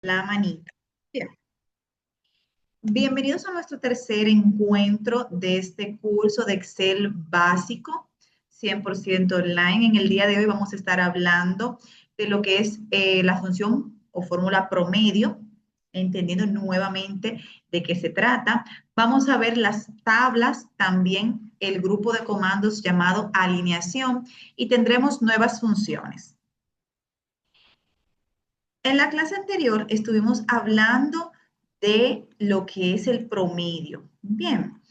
La manita. Bien. Bienvenidos a nuestro tercer encuentro de este curso de Excel básico, 100% online. En el día de hoy vamos a estar hablando de lo que es la función o fórmula promedio, entendiendo nuevamente de qué se trata. Vamos a ver las tablas, también el grupo de comandos llamado alineación y tendremos nuevas funciones. En la clase anterior estuvimos hablando de lo que es el promedio. Bien,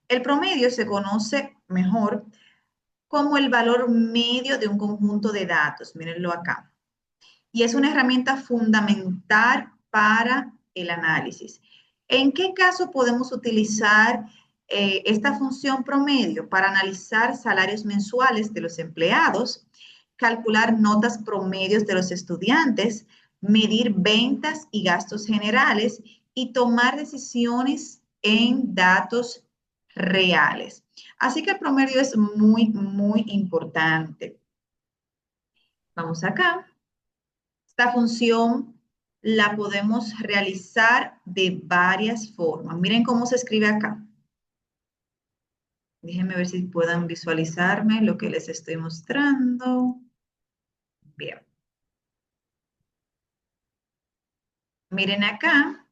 el promedio se conoce mejor como el valor medio de un conjunto de datos. Mírenlo acá. Y es una herramienta fundamental para el análisis. ¿En qué caso podemos utilizar esta función promedio? Para analizar salarios mensuales de los empleados, calcular notas promedios de los estudiantes, medir ventas y gastos generales y tomar decisiones en datos reales. Así que el promedio es muy importante. Vamos acá. Esta función la podemos realizar de varias formas. Miren cómo se escribe acá. Déjenme ver si puedan visualizarme lo que les estoy mostrando. Bien. Miren acá.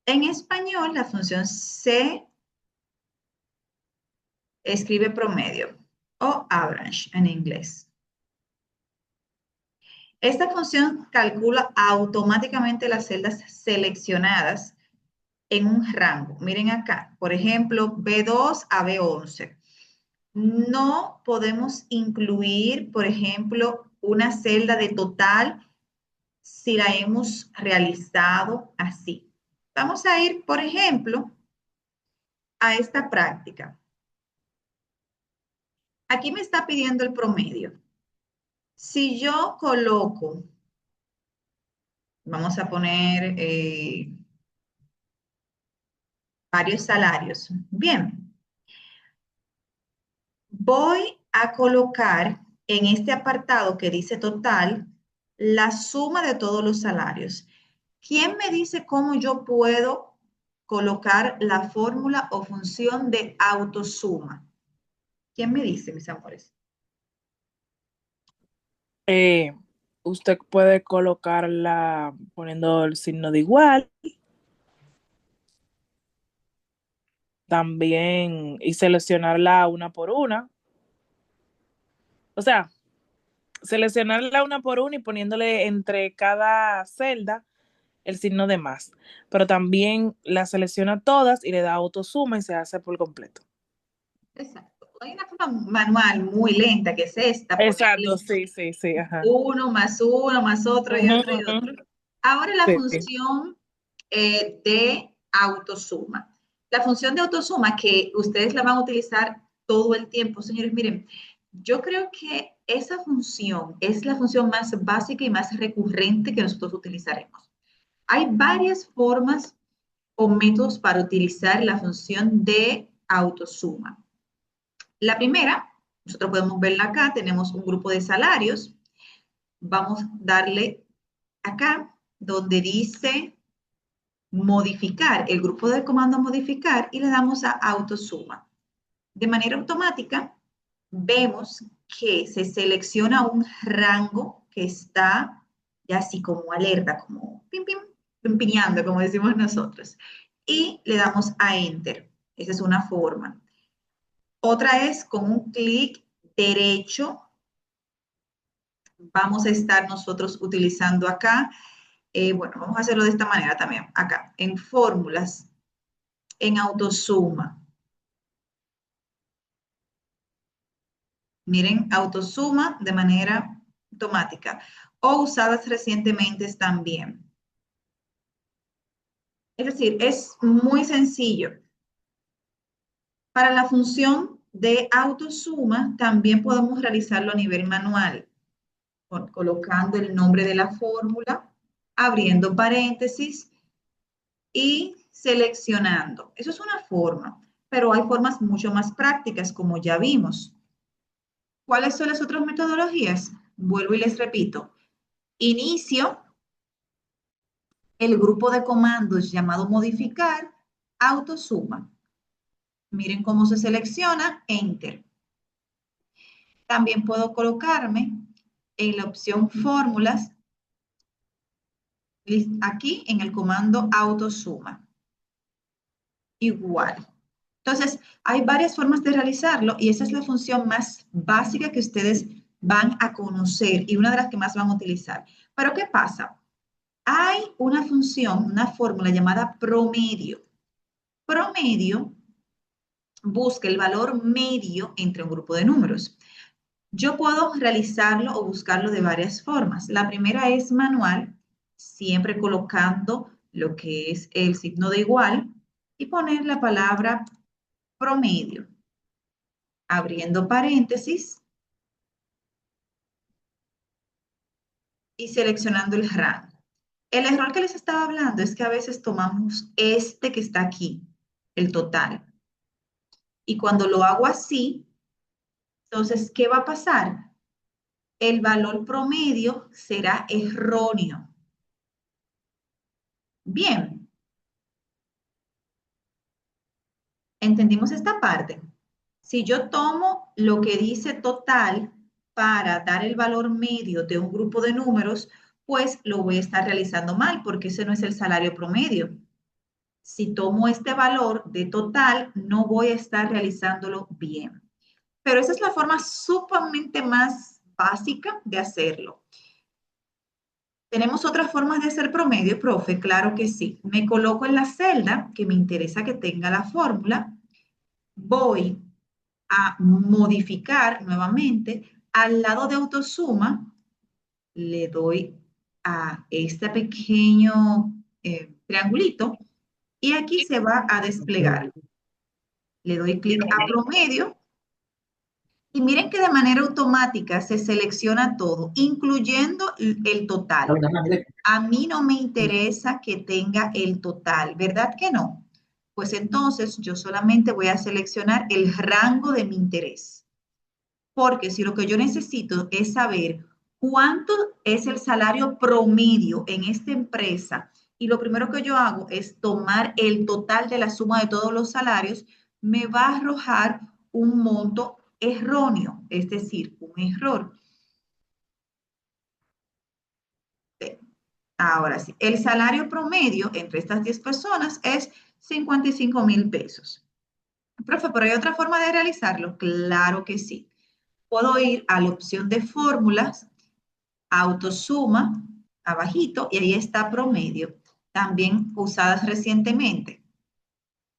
En español, la función se escribe promedio o average en inglés. Esta función calcula automáticamente las celdas seleccionadas en un rango. Miren acá, por ejemplo, B2 a B11. No podemos incluir, por ejemplo, una celda de total si la hemos realizado así. Vamos a ir, por ejemplo, a esta práctica. Aquí me está pidiendo el promedio. Si yo coloco, vamos a poner varios salarios. Bien, voy a colocar en este apartado que dice total la suma de todos los salarios. ¿Quién me dice cómo yo puedo colocar la fórmula o función de autosuma? ¿Quién me dice, mis amores? Eh, Usted puede colocarla poniendo el signo de igual también y seleccionarla una por una. O sea, seleccionarla una por una y poniéndole entre cada celda el signo de más. Pero también la selecciona todas y le da autosuma y se hace por completo. Exacto. Hay una forma manual muy lenta que es esta, Exacto, ponerle sí, sí, sí, ajá. uno más otro y Ujú, otro y ujú. otro. Ahora la Sí. función de autosuma. La función de autosuma que ustedes la van a utilizar todo el tiempo, señores, miren, yo creo que esa función es la función más básica y más recurrente que nosotros utilizaremos. Hay varias formas o métodos para utilizar la función de autosuma. La primera, nosotros podemos verla acá, tenemos un grupo de salarios. Vamos a darle acá donde dice modificar, el grupo de comando modificar y le damos a autosuma. De manera automática, vemos que se selecciona un rango que está ya así como alerta, como pim, pim, pimpiñando, como decimos nosotros. Y le damos a Enter. Esa es una forma. Otra es con un clic derecho. Vamos a estar nosotros utilizando acá. Bueno, vamos a hacerlo de esta manera también. Acá, en fórmulas, en autosuma. Miren, autosuma de manera automática o usadas recientemente también. Es decir, es muy sencillo. Para la función de autosuma también podemos realizarlo a nivel manual, colocando el nombre de la fórmula, abriendo paréntesis y seleccionando. Eso es una forma, pero hay formas mucho más prácticas, como ya vimos. ¿Cuáles son las otras metodologías? Vuelvo y les repito. Inicio, el grupo de comandos llamado modificar, autosuma. Miren cómo se selecciona, Enter. También puedo colocarme en la opción fórmulas, aquí en el comando autosuma. Igual. Entonces, hay varias formas de realizarlo y esa es la función más básica que ustedes van a conocer y una de las que más van a utilizar. Pero, ¿qué pasa? Hay una función, una fórmula llamada promedio. Promedio busca el valor medio entre un grupo de números. Yo puedo realizarlo o buscarlo de varias formas. La primera es manual, siempre colocando lo que es el signo de igual y poner la palabra promedio, abriendo paréntesis y seleccionando el rango. El error que les estaba hablando es que a veces tomamos este que está aquí, el total. Y cuando lo hago así, entonces, ¿qué va a pasar? El valor promedio será erróneo. Bien, ¿entendimos esta parte? Si yo tomo lo que dice total para dar el valor medio de un grupo de números, pues lo voy a estar realizando mal porque ese no es el salario promedio. Si tomo este valor de total, no voy a estar realizándolo bien. Pero esa es la forma sumamente más básica de hacerlo. ¿Tenemos otras formas de hacer promedio, profe? Claro que sí. Me coloco en la celda que me interesa que tenga la fórmula. Voy a modificar nuevamente. Al lado de autosuma, le doy a este pequeño triangulito y aquí se va a desplegar. Le doy clic a promedio y miren que de manera automática se selecciona todo, incluyendo el total. A mí no me interesa que tenga el total, ¿verdad que no? Pues entonces yo solamente voy a seleccionar el rango de mi interés. Porque si lo que yo necesito es saber cuánto es el salario promedio en esta empresa y lo primero que yo hago es tomar el total de la suma de todos los salarios, me va a arrojar un monto erróneo, es decir, un error. Ahora sí, el salario promedio entre estas 10 personas es 55,000 pesos. Profe, ¿pero hay otra forma de realizarlo? Claro que sí. Puedo ir a la opción de fórmulas, autosuma, abajito, y ahí está promedio, también usadas recientemente.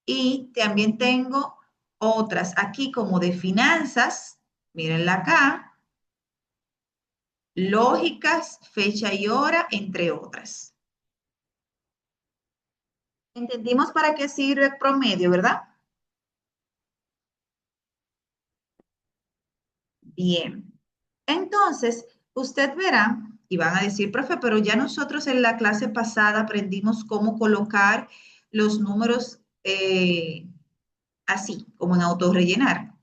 Y también tengo otras aquí como de finanzas, mírenla acá, lógicas, fecha y hora, entre otras. Entendimos para qué sirve el promedio, ¿verdad? Bien. Entonces, usted verá y van a decir, profe, pero ya nosotros en la clase pasada aprendimos cómo colocar los números así, como en autorrellenar.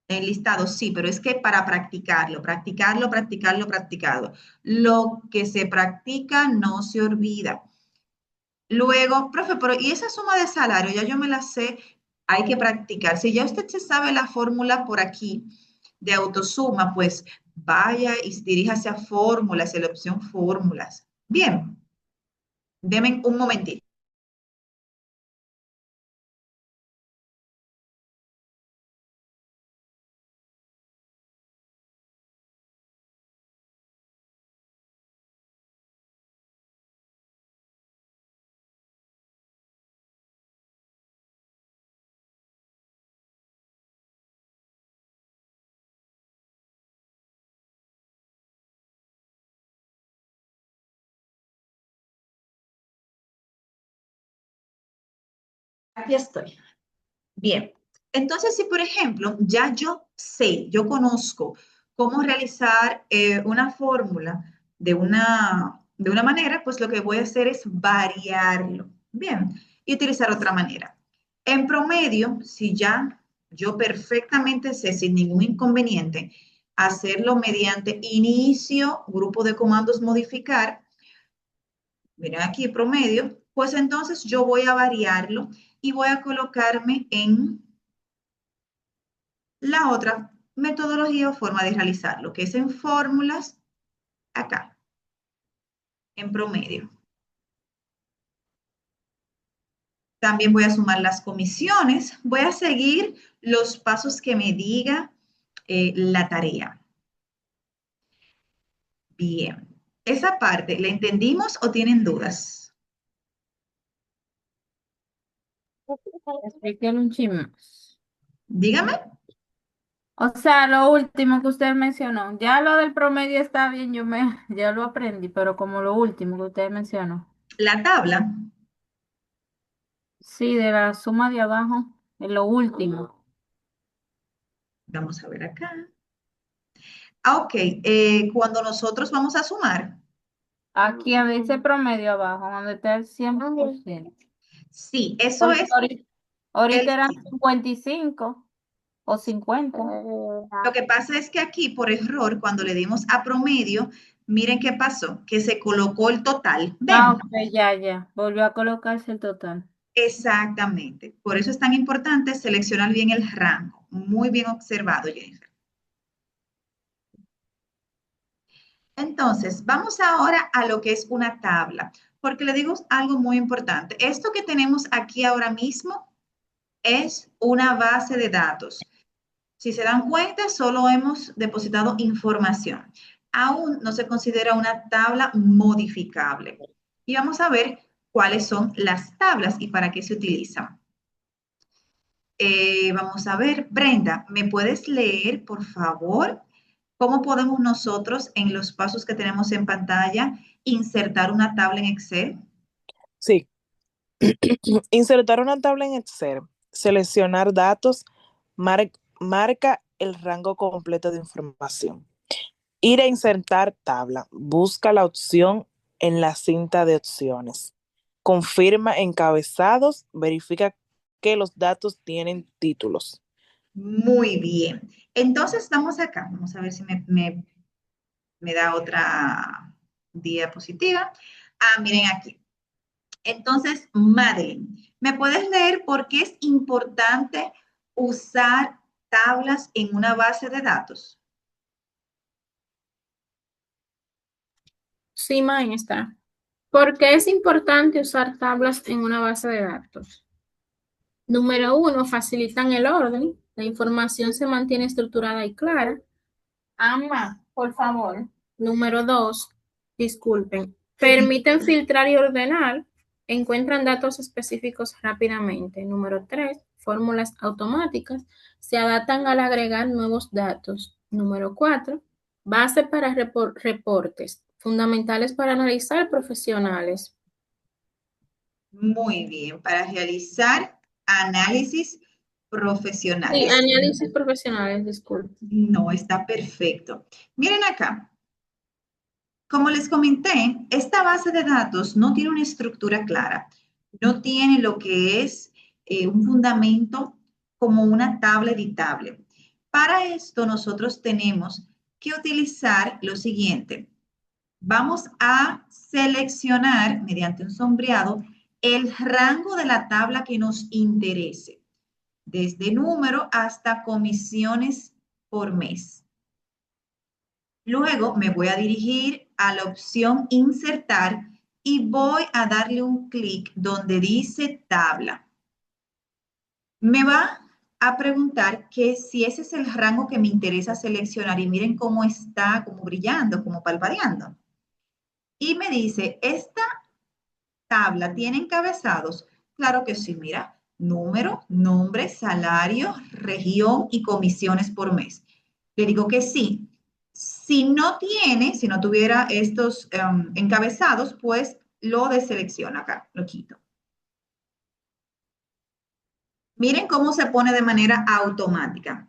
En listado, sí, pero es que para practicarlo, practicarlo, practicarlo, practicarlo. Lo que se practica no se olvida. Luego, profe, pero ¿y esa suma de salario? Ya yo me la sé, hay que practicar. Si ya usted se sabe la fórmula por aquí de autosuma, pues vaya y diríjase a fórmulas, a la opción fórmulas. Bien, denme un momentito. Aquí estoy. Bien, entonces si por ejemplo ya yo sé, yo conozco cómo realizar una fórmula de una manera, pues lo que voy a hacer es variarlo, bien, y utilizar otra manera. En promedio, si ya yo perfectamente sé sin ningún inconveniente hacerlo mediante inicio, grupo de comandos modificar, Miren aquí promedio, pues entonces yo voy a variarlo y voy a colocarme en la otra metodología o forma de realizarlo, que es en fórmulas, acá, en promedio. También voy a sumar las comisiones. Voy a seguir los pasos que me diga la tarea. Bien. Esa parte, ¿la entendimos o tienen dudas? Explíquelo un chisme más. Dígame. O sea, lo último que usted mencionó, ya lo del promedio está bien, ya lo aprendí, pero como lo último que usted mencionó. La tabla. Sí, de la suma de abajo, en lo último. Vamos a ver acá. Ok. Cuando nosotros vamos a sumar, Aquí a ese promedio abajo, donde está el 100%. sí, eso Porque es ahorita el eran 100. 55 o 50. Lo que pasa es que aquí, por error, cuando le dimos a promedio, miren qué pasó, que se colocó el total. Ah, ¿Ven? ok, ya. Volvió a colocarse el total. Exactamente. Por eso es tan importante seleccionar bien el rango. Muy bien observado, Jennifer. Entonces, vamos ahora a lo que es una tabla, porque le digo algo muy importante. Esto que tenemos aquí ahora mismo es una base de datos. Si se dan cuenta, solo hemos depositado información. Aún no se considera una tabla modificable. Y vamos a ver cuáles son las tablas y para qué se utilizan. Vamos a ver, Brenda, ¿me puedes leer, por favor? ¿Cómo podemos nosotros, en los pasos que tenemos en pantalla, insertar una tabla en Excel? Sí. Insertar una tabla en Excel, seleccionar datos, marca el rango completo de información. Ir a insertar tabla, busca la opción en la cinta de opciones. Confirma encabezados, verifica que los datos tienen títulos. Muy bien. Entonces, estamos acá. Vamos a ver si me da otra diapositiva. Ah, miren aquí. Entonces, Madeline, ¿me puedes leer por qué es importante usar tablas en una base de datos? Sí, maestra. ¿Por qué es importante usar tablas en una base de datos? Número uno, facilitan el orden. La información se mantiene estructurada y clara. Ama, por favor. Número dos, disculpen. Permiten filtrar y ordenar. Encuentran datos específicos rápidamente. Número tres, fórmulas automáticas. Se adaptan al agregar nuevos datos. Número cuatro, base para reportes. Fundamentales para analizar profesionales. Muy bien, para realizar análisis Sí, profesionales. análisis profesionales, disculpe. No, está perfecto. Miren acá, como les comenté, esta base de datos no tiene una estructura clara, no tiene lo que es un fundamento como una tabla editable. Para esto nosotros tenemos que utilizar lo siguiente. Vamos a seleccionar mediante un sombreado el rango de la tabla que nos interese, desde número hasta comisiones por mes. Luego me voy a dirigir a la opción insertar y voy a darle un clic donde dice tabla. Me va a preguntar que si ese es el rango que me interesa seleccionar y miren cómo está, como brillando, como palpadeando. Y me dice, ¿esta tabla tiene encabezados? Claro que sí, mira, número, nombre, salario, región y comisiones por mes. Le digo que sí. Si no tiene, si no tuviera estos encabezados, pues lo deselecciono acá, lo quito. Miren cómo se pone de manera automática.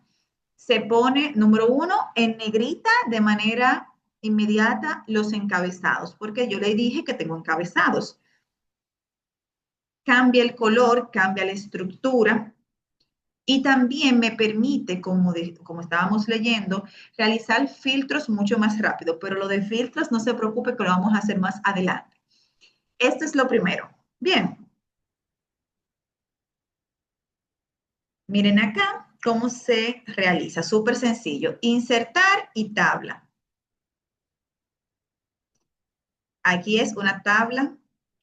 Se pone, número uno, en negrita de manera inmediata los encabezados, porque yo le dije que tengo encabezados. Cambia el color, cambia la estructura y también me permite, como estábamos leyendo, realizar filtros mucho más rápido, pero lo de filtros no se preocupe que lo vamos a hacer más adelante. Esto es lo primero. Bien. Miren acá cómo se realiza. Súper sencillo. Insertar y tabla. Aquí es una tabla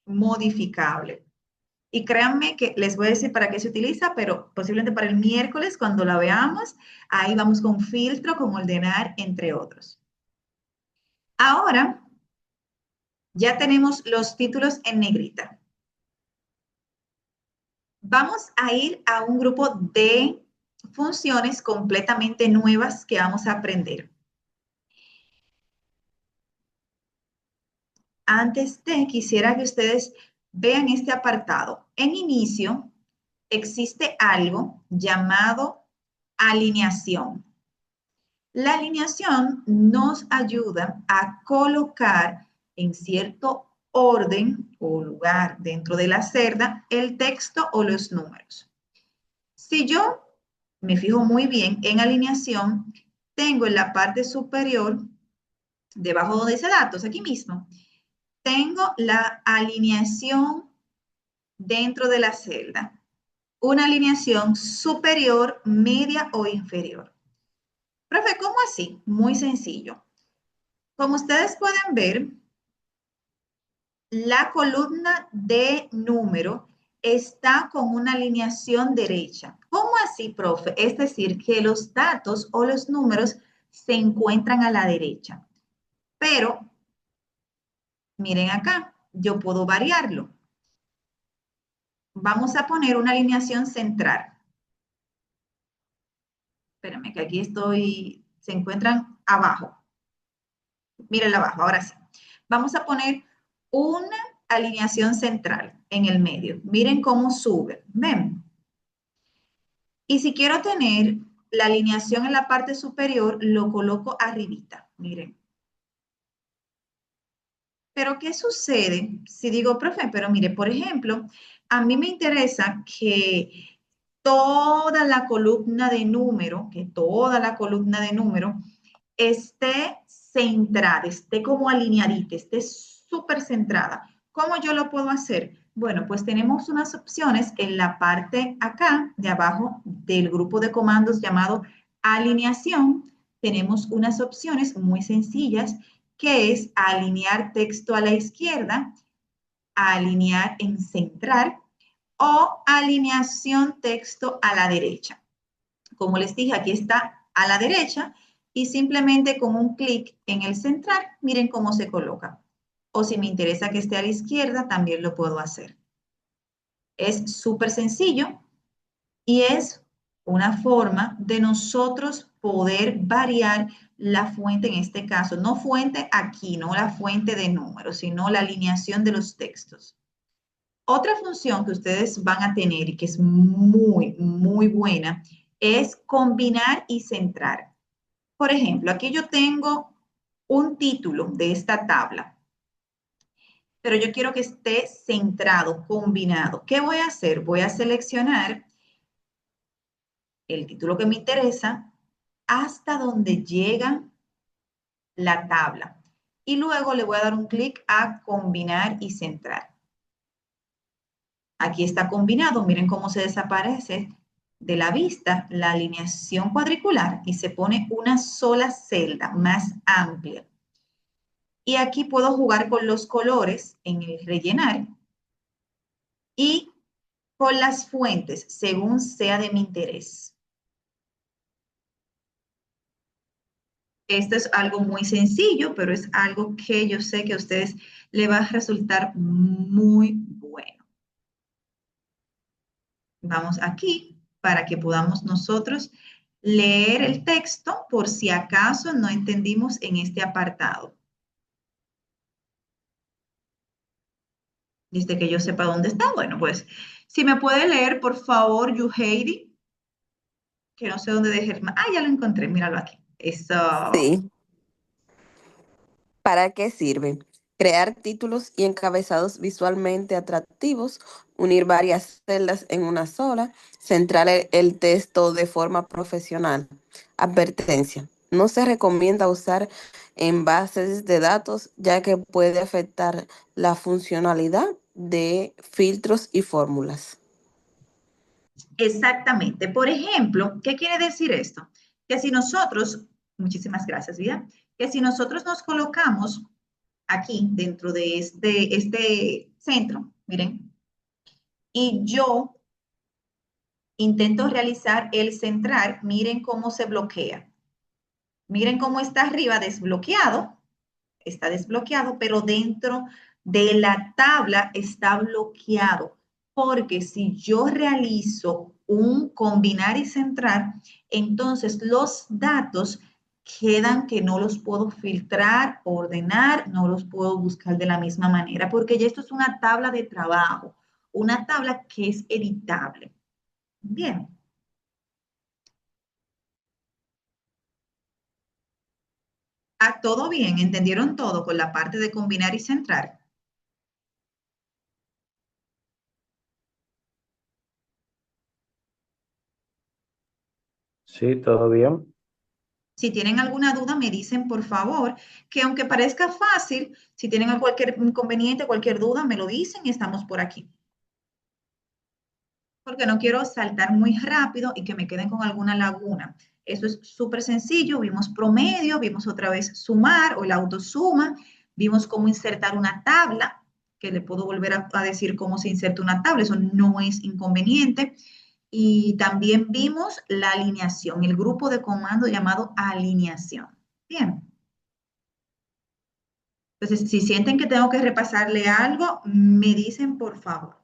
modificable. Y créanme que les voy a decir para qué se utiliza, pero posiblemente para el miércoles, cuando la veamos, ahí vamos con filtro, con ordenar, entre otros. Ahora, ya tenemos los títulos en negrita. Vamos a ir a un grupo de funciones completamente nuevas que vamos a aprender. Antes de, quisiera que ustedes vean este apartado. En inicio, existe algo llamado alineación. La alineación nos ayuda a colocar en cierto orden o lugar dentro de la celda el texto o los números. Si yo me fijo muy bien en alineación, tengo en la parte superior, debajo donde dice datos, aquí mismo, tengo la alineación dentro de la celda. Una alineación superior, media o inferior. Profe, ¿cómo así? Muy sencillo. Como ustedes pueden ver, la columna de número está con una alineación derecha. ¿Cómo así, profe? Es decir, que los datos o los números se encuentran a la derecha. Pero, miren acá, yo puedo variarlo. Vamos a poner una alineación central. Espérenme que aquí se encuentran abajo. Miren abajo, ahora sí. Vamos a poner una alineación central en el medio. Miren cómo sube. ¿Ven? Y si quiero tener la alineación en la parte superior, lo coloco arribita. Miren. Pero, ¿qué sucede si digo, profe, pero mire, por ejemplo, a mí me interesa que toda la columna de número, esté centrada, esté como alineadita, esté súper centrada. ¿Cómo yo lo puedo hacer? Bueno, pues tenemos unas opciones en la parte acá de abajo del grupo de comandos llamado alineación. Tenemos unas opciones muy sencillas que es alinear texto a la izquierda, alinear en central o alineación texto a la derecha. Como les dije, aquí está a la derecha y simplemente con un clic en el central, miren cómo se coloca. O si me interesa que esté a la izquierda, también lo puedo hacer. Es súper sencillo y es una forma de nosotros poder variar la fuente en este caso. No fuente aquí, no la fuente de números, sino la alineación de los textos. Otra función que ustedes van a tener y que es muy, muy buena es combinar y centrar. Por ejemplo, aquí yo tengo un título de esta tabla, pero yo quiero que esté centrado, combinado. ¿Qué voy a hacer? Voy a seleccionar el título que me interesa hasta donde llega la tabla. Y luego le voy a dar un clic a combinar y centrar. Aquí está combinado, miren cómo se desaparece de la vista la alineación cuadricular y se pone una sola celda más amplia. Y aquí puedo jugar con los colores en el rellenar y con las fuentes según sea de mi interés. Esto es algo muy sencillo, pero es algo que yo sé que a ustedes les va a resultar muy bueno. Vamos aquí para que podamos nosotros leer el texto por si acaso no entendimos en este apartado. Desde que yo sepa dónde está, bueno, pues si me puede leer, por favor, Yuheidi, que no sé dónde dejé. Ya lo encontré, míralo aquí. Eso. Sí. ¿Para qué sirve? Crear títulos y encabezados visualmente atractivos, unir varias celdas en una sola, centrar el texto de forma profesional. Advertencia. No se recomienda usar en bases de datos ya que puede afectar la funcionalidad de filtros y fórmulas. Exactamente. Por ejemplo, ¿qué quiere decir esto? Que si nosotros, muchísimas gracias, Vida, que si nosotros nos colocamos aquí dentro de este centro, miren, y yo intento realizar el centrar, miren cómo se bloquea. Miren cómo está arriba desbloqueado, está desbloqueado, pero dentro de la tabla está bloqueado. Porque si yo realizo un combinar y centrar, entonces los datos quedan que no los puedo filtrar, ordenar, no los puedo buscar de la misma manera, porque ya esto es una tabla de trabajo, una tabla que es editable. Bien. Ah, todo bien, entendieron todo con la parte de combinar y centrar. Sí, todo bien. Si tienen alguna duda, me dicen por favor, que aunque parezca fácil, si tienen cualquier inconveniente, cualquier duda, me lo dicen y estamos por aquí. Porque no quiero saltar muy rápido y que me queden con alguna laguna. Eso es súper sencillo. Vimos promedio, vimos otra vez sumar o el autosuma, vimos cómo insertar una tabla, que le puedo volver a decir cómo se inserta una tabla, eso no es inconveniente. Y también vimos la alineación, el grupo de comando llamado alineación. Bien. Entonces, si sienten que tengo que repasarle algo, me dicen por favor.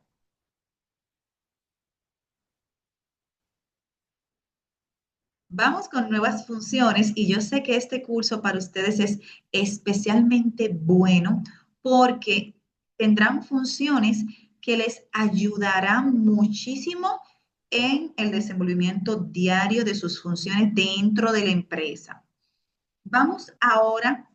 Vamos con nuevas funciones y yo sé que este curso para ustedes es especialmente bueno porque tendrán funciones que les ayudarán muchísimo en el desenvolvimiento diario de sus funciones dentro de la empresa. Vamos ahora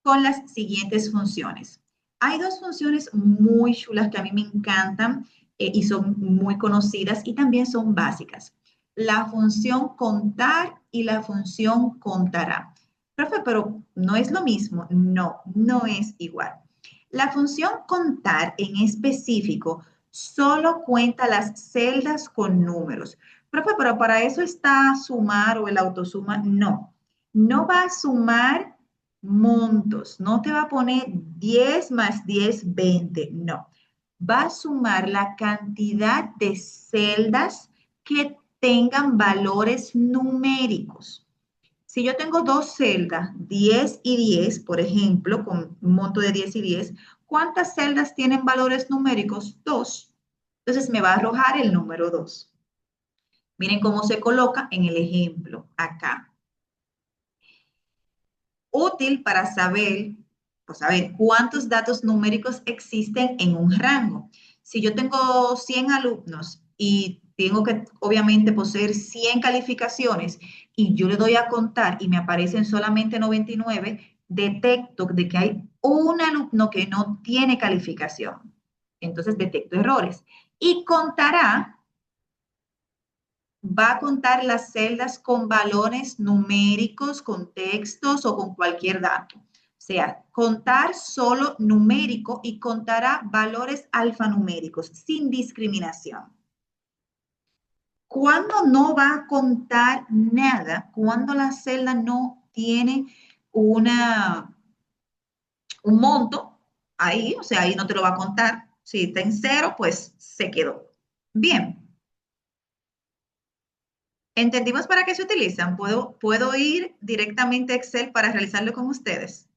con las siguientes funciones. Hay dos funciones muy chulas que a mí me encantan y son muy conocidas y también son básicas. La función contar y la función contará. Profe, pero no es lo mismo. No, no es igual. La función contar en específico solo cuenta las celdas con números. Profe, pero para eso está sumar o el autosuma. No, no va a sumar montos, no te va a poner 10 más 10, 20, no. Va a sumar la cantidad de celdas que tengan valores numéricos. Si yo tengo dos celdas, 10 y 10, por ejemplo, con un monto de 10 y 10, ¿cuántas celdas tienen valores numéricos? Dos. Entonces me va a arrojar el número 2. Miren cómo se coloca en el ejemplo acá. Útil para saber, pues, saber cuántos datos numéricos existen en un rango. Si yo tengo 100 alumnos y tengo que, obviamente, poseer 100 calificaciones y yo le doy a contar y me aparecen solamente 99, detecto de que hay un alumno que no tiene calificación. Entonces detecto errores. Y contará, va a contar las celdas con valores numéricos, con textos o con cualquier dato. O sea, contar solo numérico y contará valores alfanuméricos sin discriminación. Cuando no va a contar nada, cuando la celda no tiene un monto ahí, o sea, ahí no te lo va a contar. Si está en cero, pues se quedó. Bien. ¿Entendimos para qué se utilizan? ¿Puedo ir directamente a Excel para realizarlo con ustedes?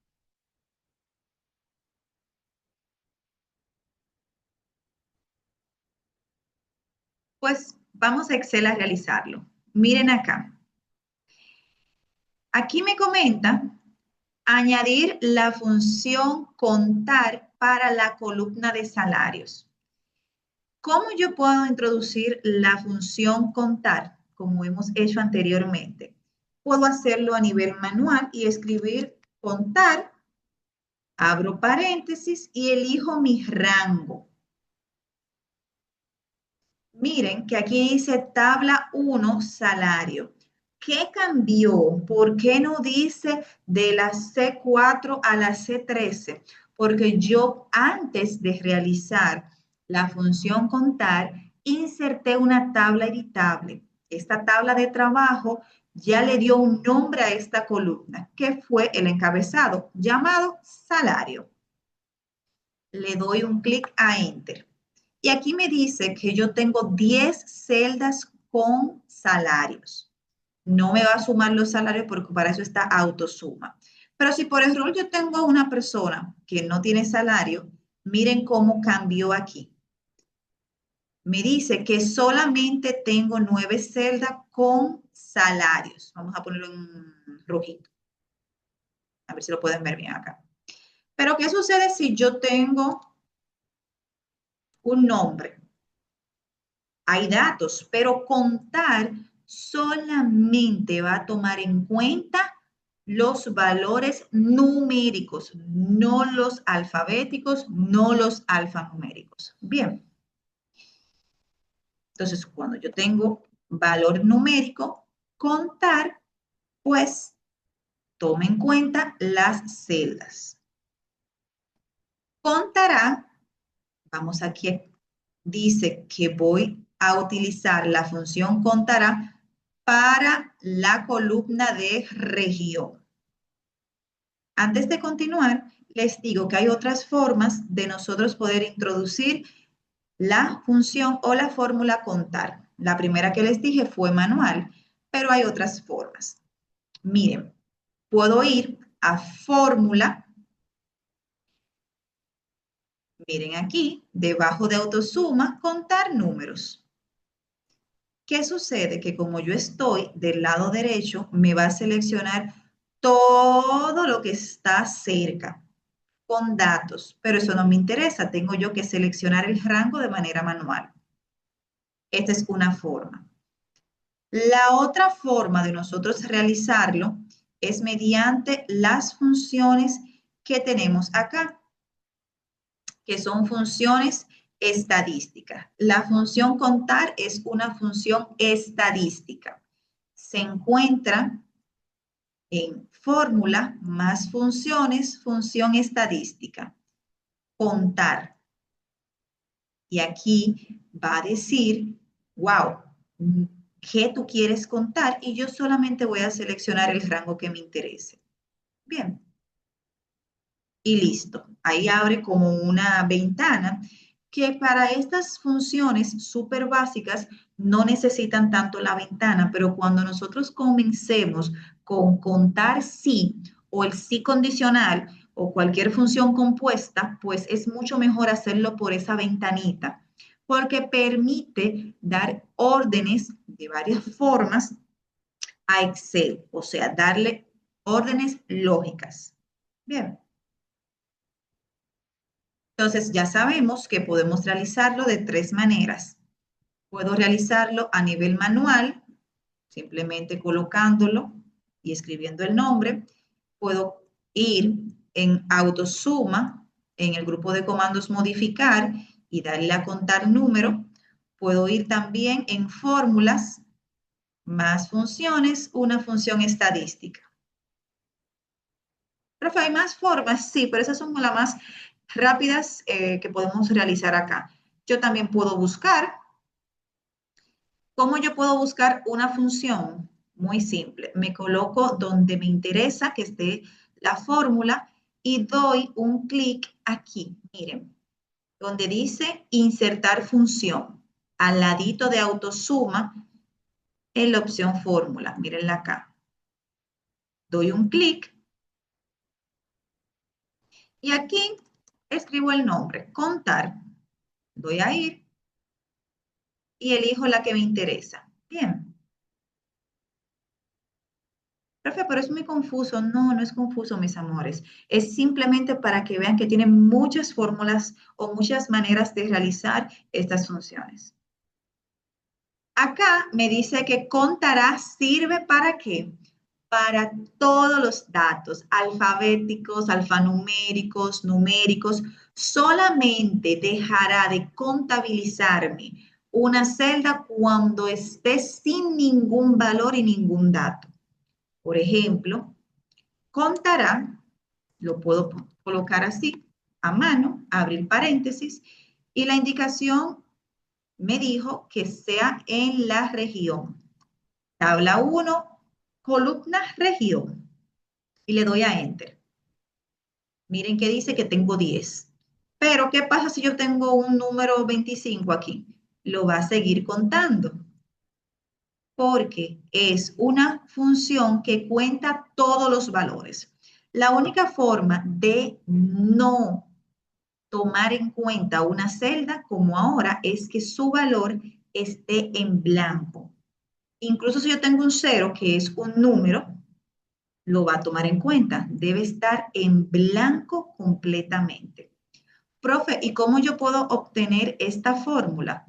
Pues vamos a Excel a realizarlo. Miren acá. Aquí me comenta añadir la función contar para la columna de salarios. ¿Cómo yo puedo introducir la función contar, como hemos hecho anteriormente? Puedo hacerlo a nivel manual y escribir contar, abro paréntesis y elijo mi rango. Miren que aquí dice tabla 1, salario. ¿Qué cambió? ¿Por qué no dice de la C4 a la C13? Porque yo antes de realizar la función contar, inserté una tabla editable. Esta tabla de trabajo ya le dio un nombre a esta columna, que fue el encabezado, llamado salario. Le doy un clic a Enter. Y aquí me dice que yo tengo 10 celdas con salarios. No me va a sumar los salarios porque para eso está autosuma. Pero si por error yo tengo una persona que no tiene salario, miren cómo cambió aquí. Me dice que solamente tengo 9 celdas con salarios. Vamos a ponerlo en rojito. A ver si lo pueden ver bien acá. Pero ¿qué sucede si yo tengo un nombre? Hay datos, pero contar solamente va a tomar en cuenta los valores numéricos, no los alfabéticos, no los alfanuméricos. Bien. Entonces, cuando yo tengo valor numérico, contar, pues, toma en cuenta las celdas. Contará, vamos aquí, dice que voy a utilizar la función contará para la columna de región. Antes de continuar, les digo que hay otras formas de nosotros poder introducir la función o la fórmula contar. La primera que les dije fue manual, pero hay otras formas. Miren, puedo ir a fórmula. Miren aquí, debajo de autosuma, contar números. ¿Qué sucede? Que como yo estoy del lado derecho, me va a seleccionar todo lo que está cerca con datos, pero eso no me interesa. Tengo yo que seleccionar el rango de manera manual. Esta es una forma. La otra forma de nosotros realizarlo es mediante las funciones que tenemos acá, que son funciones estadísticas. La función contar es una función estadística. Se encuentra en fórmula más funciones, función estadística. Contar. Y aquí va a decir, wow, ¿qué tú quieres contar? Y yo solamente voy a seleccionar el rango que me interese. Bien. Y listo. Ahí abre como una ventana que para estas funciones súper básicas no necesitan tanto la ventana, pero cuando nosotros comencemos con contar sí o el sí condicional o cualquier función compuesta, pues es mucho mejor hacerlo por esa ventanita, porque permite dar órdenes de varias formas a Excel, o sea, darle órdenes lógicas. Bien. Entonces ya sabemos que podemos realizarlo de 3 maneras. Puedo realizarlo a nivel manual, simplemente colocándolo y escribiendo el nombre. Puedo ir en autosuma, en el grupo de comandos modificar y darle a contar número. Puedo ir también en fórmulas, más funciones, una función estadística. Profe, ¿hay más formas? Sí, pero esas son las más rápidas que podemos realizar acá. Yo también puedo buscar. ¿Cómo yo puedo buscar una función? Muy simple. Me coloco donde me interesa que esté la fórmula y doy un clic aquí. Miren, donde dice insertar función. Al ladito de autosuma en la opción fórmula. Mírenla acá. Doy un clic. Y aquí escribo el nombre, contar. Doy a ir y elijo la que me interesa. Bien. Profe, pero es muy confuso. No, no es confuso, mis amores. Es simplemente para que vean que tienen muchas fórmulas o muchas maneras de realizar estas funciones. Acá me dice que contará sirve ¿para qué? Para todos los datos alfabéticos, alfanuméricos, numéricos. Solamente dejará de contabilizarme una celda cuando esté sin ningún valor y ningún dato. Por ejemplo, contará, lo puedo colocar así, a mano, abrir paréntesis, y la indicación me dijo que sea en la región. Tabla 1, columna región, y le doy a Enter. Miren que dice que tengo 10. Pero, ¿qué pasa si yo tengo un número 25 aquí? Lo va a seguir contando, porque es una función que cuenta todos los valores. La única forma de no tomar en cuenta una celda como ahora es que su valor esté en blanco. Incluso si yo tengo un 0, que es un número, lo va a tomar en cuenta. Debe estar en blanco completamente. Profe, ¿y cómo yo puedo obtener esta fórmula?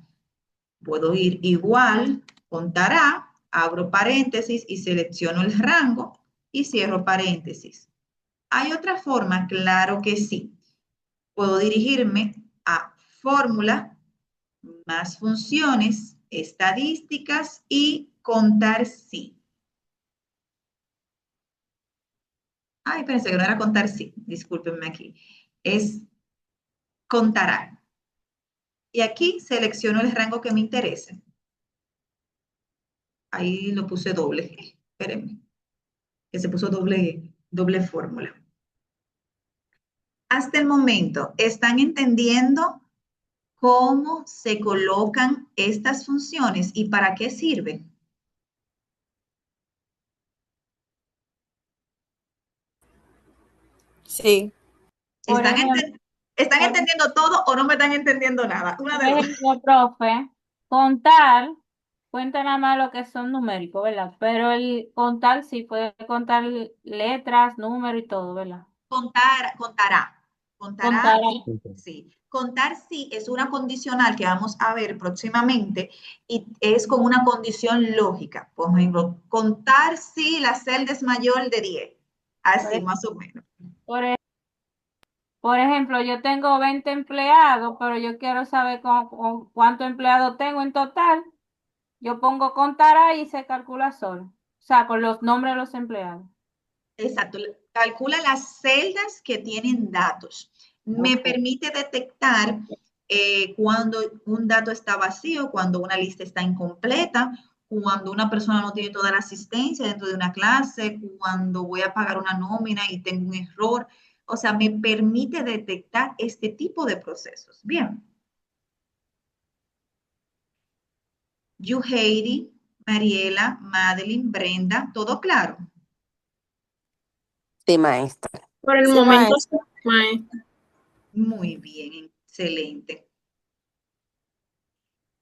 Puedo ir igual, contará, abro paréntesis y selecciono el rango y cierro paréntesis. ¿Hay otra forma? Claro que sí. Puedo dirigirme a fórmula, más funciones, estadísticas y contar sí. Ay, pensé que no era contar sí, discúlpenme aquí. Es contará. Y aquí selecciono el rango que me interese. Ahí lo puse doble. Espérenme, que se puso doble fórmula. Hasta el momento, ¿están entendiendo cómo se colocan estas funciones y para qué sirven? Sí. Por ¿Están, ejemplo, ¿están por, entendiendo todo o no me están entendiendo nada? Una por de dos. ejemplo, profe, contar, cuenta nada más lo que son numéricos, ¿verdad? Pero el contar sí puede contar letras, números y todo, ¿verdad? Contará. Contar, Contará, sí. Contar sí es una condicional que vamos a ver próximamente y es con una condición lógica. Por ejemplo, contar si la celda es mayor de 10. por, Así ej- más o menos. por, ej- por ejemplo, yo tengo 20 empleados, pero yo quiero saber cuántos empleados tengo en total. Yo pongo contar ahí y se calcula solo. O sea, con los nombres de los empleados. Exacto. Calcula las celdas que tienen datos. Me Ok. permite detectar cuando un dato está vacío, cuando una lista está incompleta, cuando una persona no tiene toda la asistencia dentro de una clase, cuando voy a pagar una nómina y tengo un error. O sea, me permite detectar este tipo de procesos. Bien. Yuheidi, Mariela, Madeline, Brenda, ¿todo claro? Sí, maestra. Por el Sí, momento, maestra. maestra. Muy bien, excelente.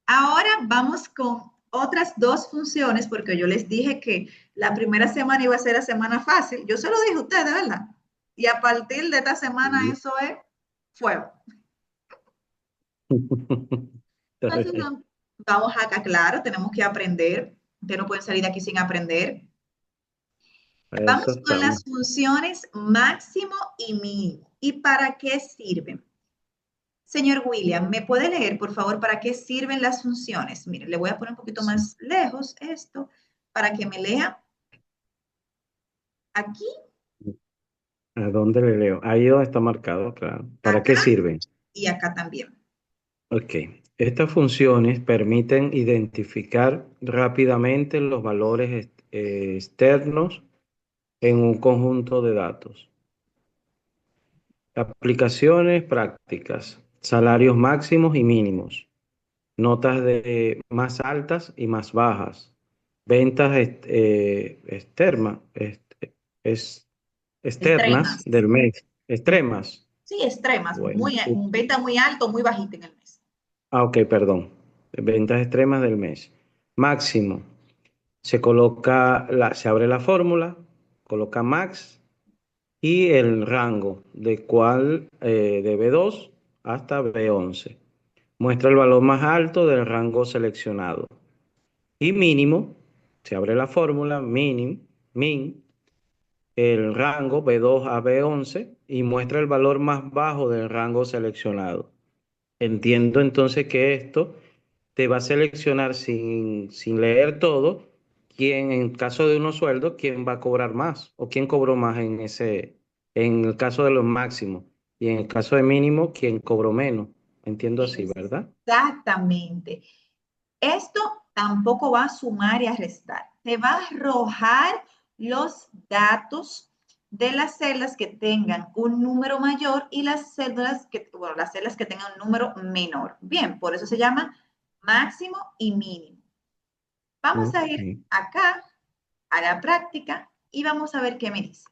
Ahora vamos con otras dos funciones, porque yo les dije que la primera semana iba a ser la semana fácil. Yo se lo dije a ustedes, ¿verdad? Y a partir de esta semana eso es fuego. Entonces, vamos acá, claro, tenemos que aprender. Ustedes no pueden salir de aquí sin aprender. Eso Vamos con estamos. las funciones máximo y mínimo. ¿Y para qué sirven? Señor William, ¿me puede leer, por favor, para qué sirven las funciones? Mire, le voy a poner un poquito más lejos esto para que me lea aquí, ¿A dónde le leo? Ahí donde está marcado, claro. ¿Para acá qué sirven? y acá también. Ok. Estas funciones permiten identificar rápidamente los valores externos en un conjunto de datos. Aplicaciones prácticas, salarios máximos y mínimos, notas de más altas y más bajas, ventas externas Extremas. del mes, extremas. Sí, extremas. Bueno, Un beta muy alto, muy bajito en el mes. ok, perdón. Ventas extremas del mes. Máximo. Se abre la fórmula, coloca max y el rango de B2 hasta B11. Muestra el valor más alto del rango seleccionado. Y mínimo, se abre la fórmula, min, el rango B2 a B11 y muestra el valor más bajo del rango seleccionado. Entiendo entonces que esto te va a seleccionar sin leer todo, quién, en caso de unos sueldos, quién va a cobrar más o quién cobró más en el caso de los máximos. Y en el caso de mínimo, quién cobró menos. Entiendo así, ¿verdad? Exactamente. Esto tampoco va a sumar y a restar. Te va a arrojar los datos de las celdas que tengan un número mayor y las celdas que tengan un número menor. Bien, por eso se llama máximo y mínimo. Vamos a ir Ok. acá a la práctica y vamos a ver qué me dice.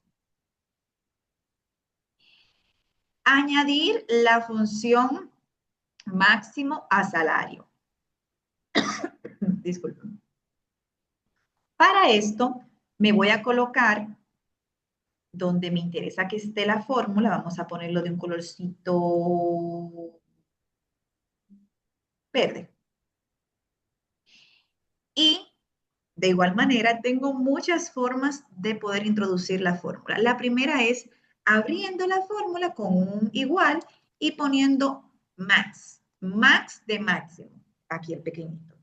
Añadir la función máximo a salario. Disculpen. Para esto, me voy a colocar donde me interesa que esté la fórmula. Vamos a ponerlo de un colorcito verde. Y de igual manera, tengo muchas formas de poder introducir la fórmula. La primera es abriendo la fórmula con un igual y poniendo max, max de máximo, aquí el pequeñito.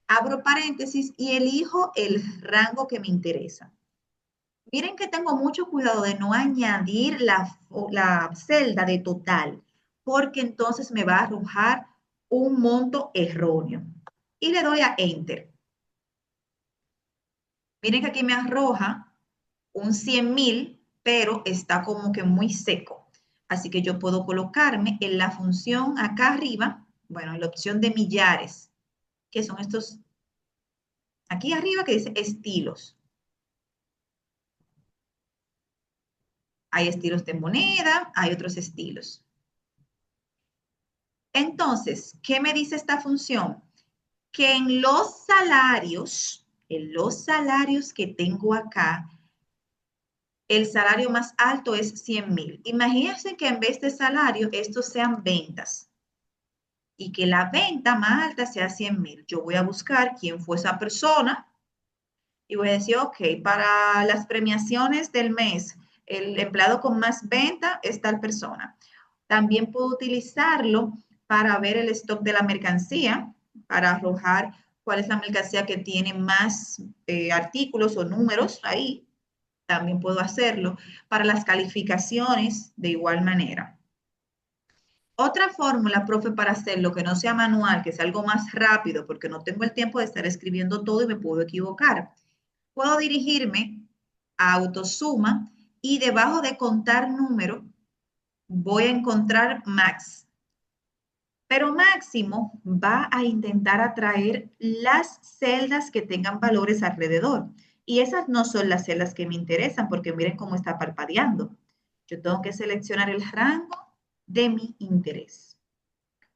Abro paréntesis y elijo el rango que me interesa. Miren que tengo mucho cuidado de no añadir la celda de total, porque entonces me va a arrojar un monto erróneo. Y le doy a Enter. Miren que aquí me arroja un 100.000, pero está como que muy seco. Así que yo puedo colocarme en la función acá arriba, bueno, en la opción de millares, que son estos, aquí arriba que dice estilos. Hay estilos de moneda, hay otros estilos. Entonces, ¿qué me dice esta función? Que en los salarios que tengo acá, el salario más alto es 100.000. Imagínense que en vez de salario, estos sean ventas y que la venta más alta sea 100.000. Yo voy a buscar quién fue esa persona y voy a decir, ok, para las premiaciones del mes, el empleado con más venta es tal persona. También puedo utilizarlo para ver el stock de la mercancía, para arrojar cuál es la mercancía que tiene más artículos o números ahí. También puedo hacerlo para las calificaciones de igual manera. Otra fórmula, profe, para hacerlo que no sea manual, que sea algo más rápido, porque no tengo el tiempo de estar escribiendo todo y me puedo equivocar. Puedo dirigirme a autosuma y debajo de contar número voy a encontrar max. Pero máximo va a intentar atraer las celdas que tengan valores alrededor. Y esas no son las celdas que me interesan porque miren cómo está parpadeando. Yo tengo que seleccionar el rango de mi interés.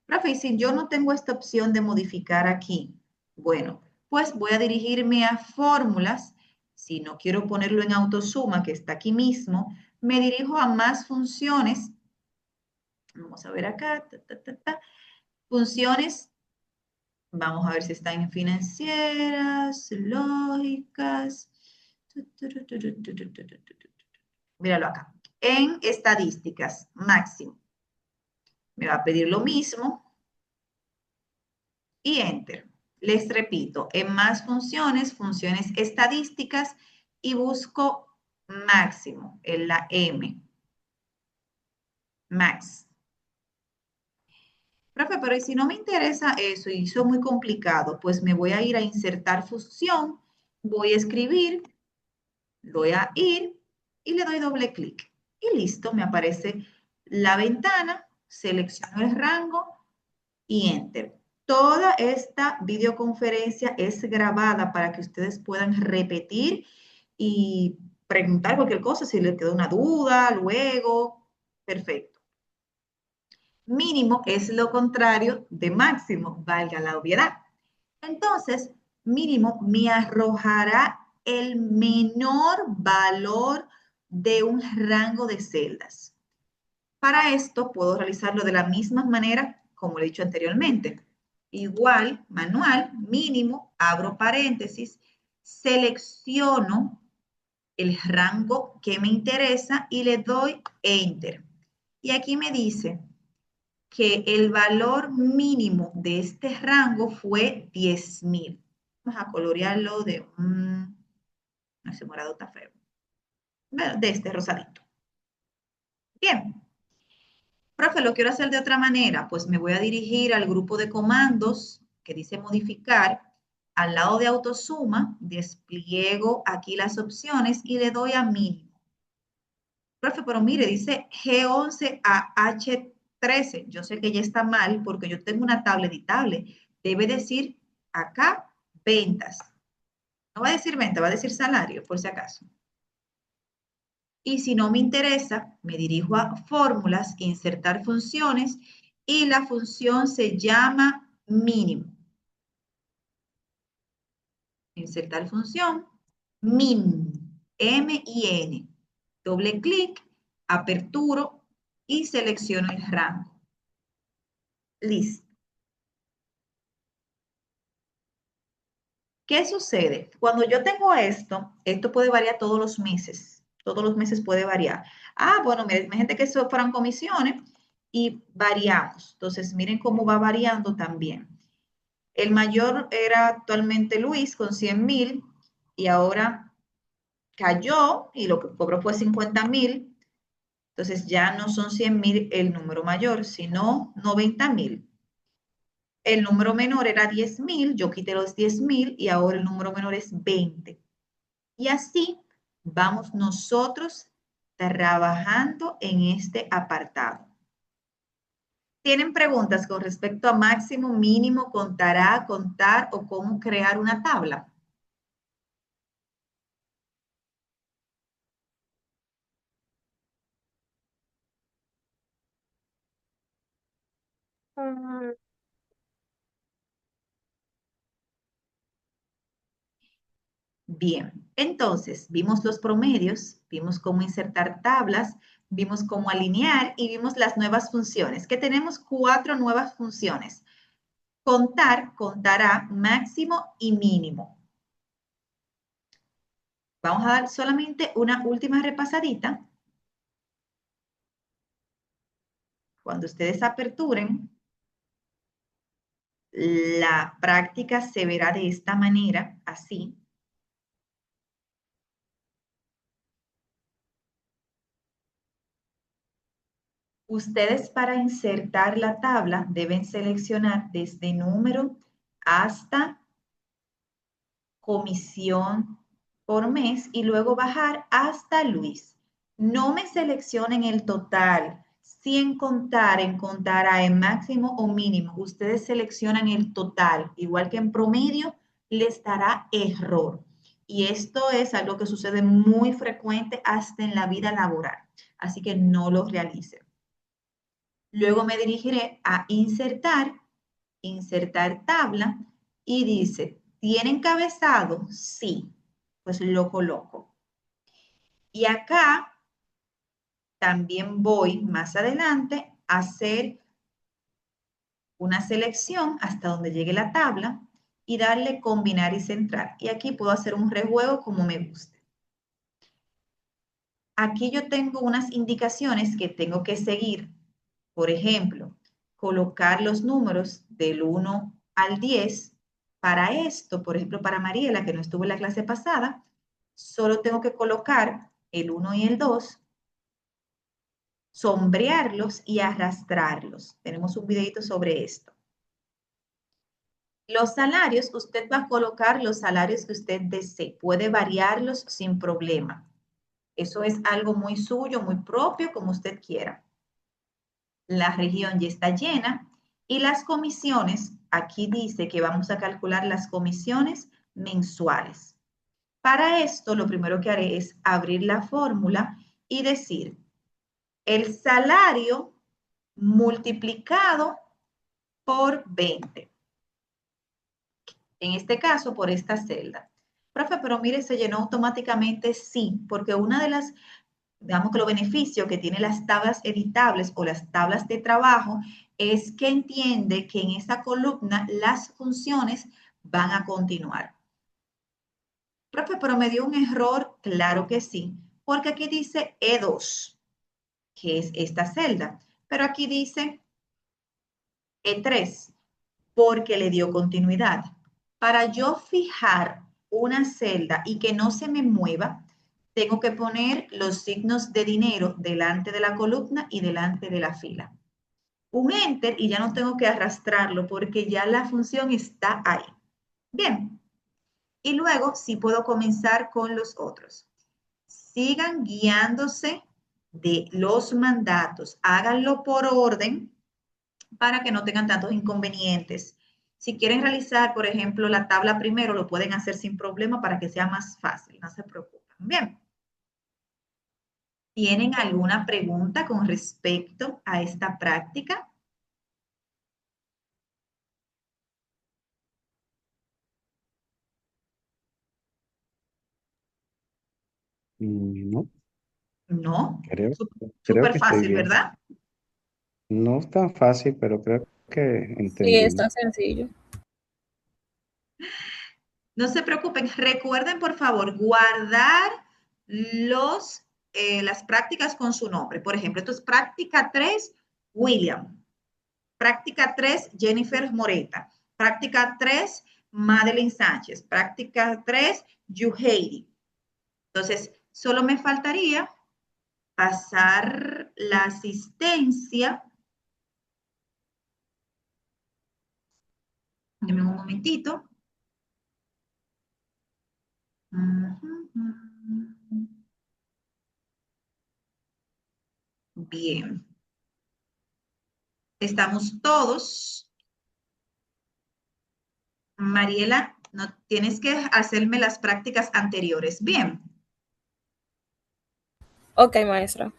Profe, y si yo no tengo esta opción de modificar aquí, bueno, pues voy a dirigirme a fórmulas. Si no quiero ponerlo en autosuma, que está aquí mismo, me dirijo a más funciones. Vamos a ver acá. Funciones. Vamos a ver si están en financieras, lógicas. Míralo acá. En estadísticas, máximo. Me va a pedir lo mismo. Y Enter. Les repito, en más funciones, funciones estadísticas, y busco máximo en la M. Max. Profe, pero ¿y si no me interesa eso y eso es muy complicado? Pues me voy a ir a insertar función, voy a escribir, voy a ir y le doy doble clic. Y listo, me aparece la ventana, selecciono el rango y Enter. Toda esta videoconferencia es grabada para que ustedes puedan repetir y preguntar cualquier cosa, si les quedó una duda, luego. Perfecto. Mínimo es lo contrario de máximo, valga la obviedad. Entonces, mínimo me arrojará el menor valor de un rango de celdas. Para esto puedo realizarlo de la misma manera como lo he dicho anteriormente. Igual, manual, mínimo, abro paréntesis, selecciono el rango que me interesa y le doy Enter. Y aquí me dice, que el valor mínimo de este rango fue 10.000. Vamos a colorearlo de un... No, ese morado está feo. De este rosadito. Bien. Profe, lo quiero hacer de otra manera. Pues me voy a dirigir al grupo de comandos que dice modificar. Al lado de autosuma, despliego aquí las opciones y le doy a mínimo. Profe, pero mire, dice G11 a H13. Yo sé que ya está mal porque yo tengo una tabla editable. Debe decir acá ventas. No va a decir venta, va a decir salario, por si acaso. Y si no me interesa, me dirijo a fórmulas, insertar funciones y la función se llama mínimo. Insertar función, min, M-I-N. Doble clic, aperturo y selecciono el rango. Listo. ¿Qué sucede? Cuando yo tengo esto puede variar todos los meses. Todos los meses puede variar. Ah, bueno, miren, gente que eso fueran comisiones y variamos. Entonces, miren cómo va variando también. El mayor era actualmente Luis con 100.000 y ahora cayó y lo que cobró fue 50.000. Entonces, ya no son 100.000 el número mayor, sino 90.000. El número menor era 10.000, yo quité los 10.000 y ahora el número menor es 20. Y así vamos nosotros trabajando en este apartado. ¿Tienen preguntas con respecto a máximo, mínimo, contará, contar o cómo crear una tabla? Bien, entonces vimos los promedios, vimos cómo insertar tablas, vimos cómo alinear y vimos las nuevas funciones, que tenemos 4 nuevas funciones. Contar, contará, máximo y mínimo. Vamos a dar solamente una última repasadita. Cuando ustedes aperturen, la práctica se verá de esta manera, así. Ustedes para insertar la tabla deben seleccionar desde número hasta comisión por mes y luego bajar hasta Luis. No me seleccionen el total, sin contar, en contará en máximo o mínimo. Ustedes seleccionan el total, igual que en promedio, les dará error. Y esto es algo que sucede muy frecuente hasta en la vida laboral. Así que no lo realicen. Luego me dirigiré a insertar, insertar tabla y dice, ¿tiene encabezado? Sí, pues lo coloco. Y acá también voy más adelante a hacer una selección hasta donde llegue la tabla y darle combinar y centrar. Y aquí puedo hacer un rejuego como me guste. Aquí yo tengo unas indicaciones que tengo que seguir. Por ejemplo, colocar los números del 1 al 10. Para esto, por ejemplo, para Mariela, que no estuvo en la clase pasada, solo tengo que colocar el 1 y el 2, sombrearlos y arrastrarlos. Tenemos un videito sobre esto. Los salarios, usted va a colocar los salarios que usted desee. Puede variarlos sin problema. Eso es algo muy suyo, muy propio, como usted quiera. La región ya está llena y las comisiones, aquí dice que vamos a calcular las comisiones mensuales. Para esto, lo primero que haré es abrir la fórmula y decir el salario multiplicado por 20. En este caso, por esta celda. Profe, pero mire, se llenó automáticamente, sí, porque una de las, digamos que los beneficios que tiene las tablas editables o las tablas de trabajo es que entiende que en esa columna las funciones van a continuar. Profe, pero me dio un error, claro que sí, porque aquí dice E2, que es esta celda, pero aquí dice E3, porque le dio continuidad. Para yo fijar una celda y que no se me mueva, tengo que poner los signos de dinero delante de la columna y delante de la fila. Un enter y ya no tengo que arrastrarlo porque ya la función está ahí. Bien. Y luego sí puedo comenzar con los otros. Sigan guiándose de los mandatos. Háganlo por orden para que no tengan tantos inconvenientes. Si quieren realizar, por ejemplo, la tabla primero, lo pueden hacer sin problema para que sea más fácil. No se preocupen. Bien. ¿Tienen alguna pregunta con respecto a esta práctica? No, No. creo Súper que estoy fácil, bien. ¿verdad? No es tan fácil, pero creo que Sí, entendí. está sencillo. No se preocupen, recuerden por favor guardar las prácticas con su nombre. Por ejemplo, esto es práctica 3, William. Práctica 3, Jennifer Moreta. Práctica 3, Madeline Sánchez. Práctica 3, Yuheidi. Entonces, solo me faltaría pasar la asistencia. Deme un momentito. Bien. Estamos todos. Mariela, no tienes que hacerme las prácticas anteriores. Bien. Ok, maestra.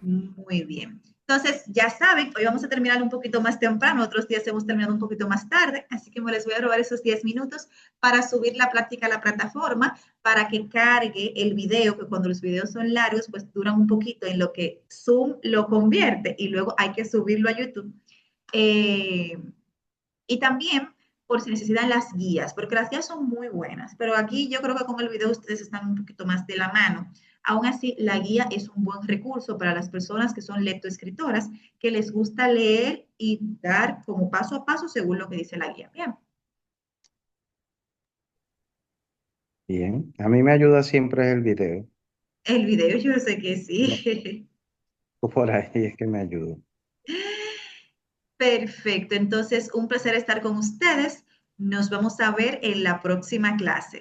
Muy bien. Entonces, ya saben, hoy vamos a terminar un poquito más temprano, otros días hemos terminado un poquito más tarde, así que me les voy a robar esos 10 minutos para subir la práctica a la plataforma, para que cargue el video, que cuando los videos son largos, pues duran un poquito en lo que Zoom lo convierte y luego hay que subirlo a YouTube. Y también por si necesitan las guías, porque las guías son muy buenas, pero aquí yo creo que con el video ustedes están un poquito más de la mano. Aún así, la guía es un buen recurso para las personas que son lectoescritoras, que les gusta leer y dar como paso a paso según lo que dice la guía. Bien. Bien. A mí me ayuda siempre el video. El video yo sé que sí. Por ahí es que me ayuda. Perfecto. Entonces, un placer estar con ustedes. Nos vamos a ver en la próxima clase.